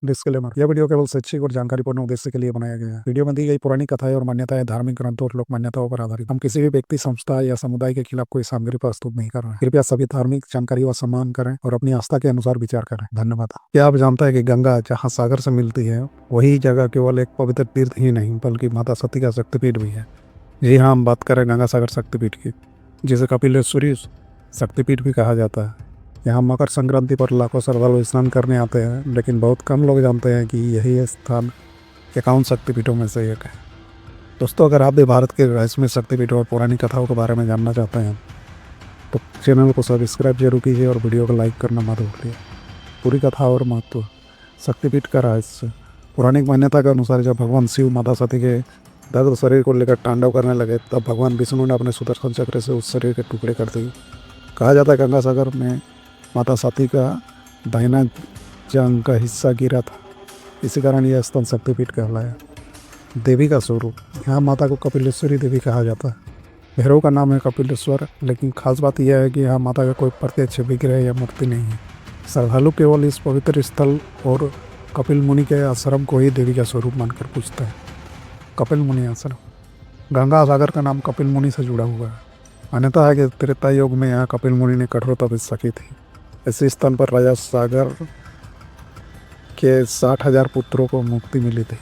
Disclaimer, यह video केवल शैक्षिक और जानकारीपूर्ण उद्देश्य के लिए बनाया गया है। वीडियो में दी गई पुरानी कथाएं और मान्यताएं धार्मिक ग्रंथों और लोक मान्यताओं पर आधारित। हम किसी भी व्यक्ति, संस्था या समुदाय के खिलाफ कोई सामग्री प्रस्तुत नहीं कर रहे हैं। कृपया सभी धार्मिक जानकारी का सम्मान करें और अपनी आस्था के अनुसार विचार करें। धन्यवाद। क्या आप जानते हैं कि गंगा जहाँ सागर से मिलती है, वही जगह केवल एक पवित्र तीर्थ ही नहीं बल्कि माता सती का शक्तिपीठ भी है। जी हाँ, हम बात करें गंगा सागर शक्तिपीठ की, जिसे कपिलेश्वरी शक्तिपीठ भी कहा जाता है। यहाँ मकर संक्रांति पर लाखों श्रद्धालु स्नान करने आते हैं, लेकिन बहुत कम लोग जानते हैं कि यही स्थान 51 शक्तिपीठों में से एक है। दोस्तों, अगर आप भी भारत के रहस्यमय शक्तिपीठों और पुरानी कथाओं के बारे में जानना चाहते हैं तो चैनल को सब्सक्राइब जरूर कीजिए और वीडियो को लाइक करना मत भूलिए। पूरी कथा और महत्व। शक्तिपीठ का रहस्य। पौराणिक मान्यता के अनुसार जब भगवान शिव माता सती के दग्ध शरीर को लेकर तांडव करने लगे, तब भगवान विष्णु ने अपने सुदर्शन चक्र से उस शरीर के टुकड़े कर दिए। कहा जाता है गंगा सागर में माता सती का दाहिना जांघ का हिस्सा गिरा था, इसी कारण यह स्थान शक्तिपीठ कहलाया। देवी का स्वरूप। यहाँ माता को कपिलेश्वरी देवी कहा जाता है। भैरव का नाम है कपिलेश्वर, लेकिन खास बात यह है कि यहाँ माता का कोई प्रत्यक्ष विग्रह या मूर्ति नहीं है। श्रद्धालु केवल इस पवित्र स्थल और कपिल मुनि के आश्रम को ही देवी का स्वरूप मानकर पूजते हैं। कपिल मुनि आश्रम। गंगा सागर का नाम कपिल मुनि से जुड़ा हुआ है। मान्यता है कि त्रेता युग में यहाँ कपिल मुनि ने कठोर तपस्या की थी। इसी स्थान पर राजा सागर के 60,000 पुत्रों को मुक्ति मिली थी,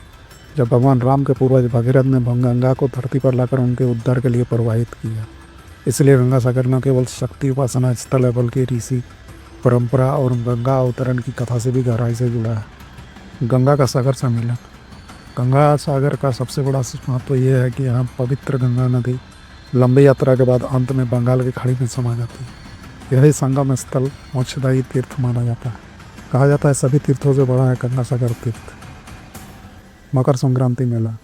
जब भगवान राम के पूर्वज भगीरथ ने गंगा को धरती पर लाकर उनके उद्धार के लिए प्रवाहित किया। इसलिए गंगा सागर न केवल शक्ति उपासना स्थल है, बल्कि ऋषि परंपरा और गंगा अवतरण की कथा से भी गहराई से जुड़ा है। गंगा का सागर सम्मिलन। गंगा सागर का सबसे बड़ा महत्व यह है कि यहाँ पवित्र गंगा नदी लंबी यात्रा के बाद अंत में बंगाल की खाड़ी में समा जाती है। यही संगम स्थल मोक्षदायी तीर्थ माना जाता है। कहा जाता है सभी तीर्थों से बड़ा है गंगा सागर तीर्थ। मकर संक्रांति मेला।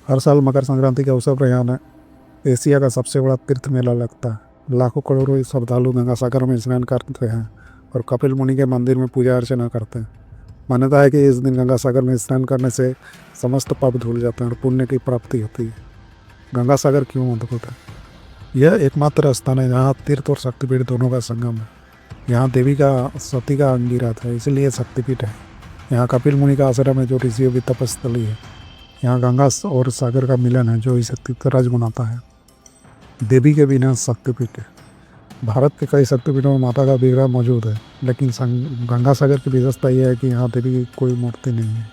हर साल मकर संक्रांति के अवसर पर यहाँ एशिया का सबसे बड़ा तीर्थ मेला लगता है। लाखों करोड़ों श्रद्धालु गंगा सागर में स्नान करते हैं और कपिल मुनि के मंदिर में पूजा अर्चना करते हैं। मान्यता है कि इस दिन गंगा सागर में स्नान करने से समस्त पाप धुल जाते हैं और पुण्य की प्राप्ति होती है। गंगा सागर क्यों अद्भुत है? यह एकमात्र स्थान है जहाँ तीर्थ और शक्तिपीठ दोनों का संगम है। यहाँ देवी का सती का अंगिरथ है, इसलिए शक्तिपीठ है। यहाँ कपिल मुनि का आश्रम है, जो ऋषियों की तपस्थली है। यहाँ गंगा और सागर का मिलन है, जो इसे तीर्थराज बनाता है। देवी के बिना शक्तिपीठ है। भारत के कई शक्तिपीठों में माता का विग्रह मौजूद है, लेकिन गंगा सागर की विशेषता यह है कि यहाँ देवी की कोई मूर्ति नहीं है।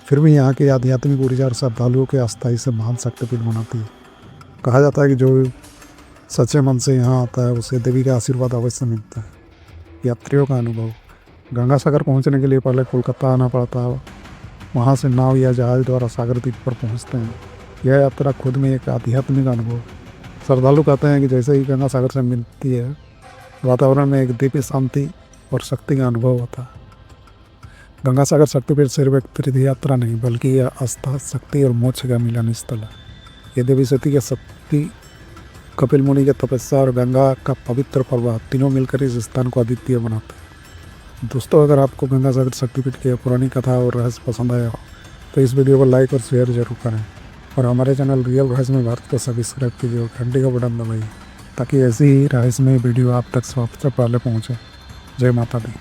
फिर भी यहाँ की आध्यात्मिक ऊर्जा और श्रद्धालुओं के आस्था इसे महान शक्तिपीठ बनाती है। कहा जाता है कि जो सच्चे मन से यहाँ आता है उसे देवी का आशीर्वाद अवश्य मिलता है। यात्रियों का अनुभव। गंगा सागर पहुँचने के लिए पहले कोलकाता आना पड़ता है। वहाँ से नाव या जहाज द्वारा सागर द्वीप पर पहुँचते हैं। यह यात्रा खुद में एक आध्यात्मिक अनुभव। श्रद्धालु कहते हैं कि जैसे ही गंगा सागर से मिलती है, वातावरण में एक दिव्य शांति और शक्ति का अनुभव होता है। गंगा सागर शक्तिपीठ सिर्फ एक तीर्थ यात्रा नहीं, बल्कि यह आस्था, शक्ति और मोक्ष का मिलन स्थल है। यह देवी सती की शक्ति, कपिल मुनि की तपस्या और गंगा का पवित्र प्रवाह तीनों मिलकर इस स्थान को अद्वितीय बनाते हैं। दोस्तों, अगर आपको गंगा सागर शक्तिपीठ की पुरानी कथा और रहस्य पसंद आया हो तो इस वीडियो को लाइक और शेयर जरूर करें और हमारे चैनल रियल रहस्यमय भारत को सब्सक्राइब कीजिए और घंटी का बटन दबाइए, ताकि ऐसी ही रहस्यमय वीडियो आप तक सबसे पहले पहुँचे। जय माता दी।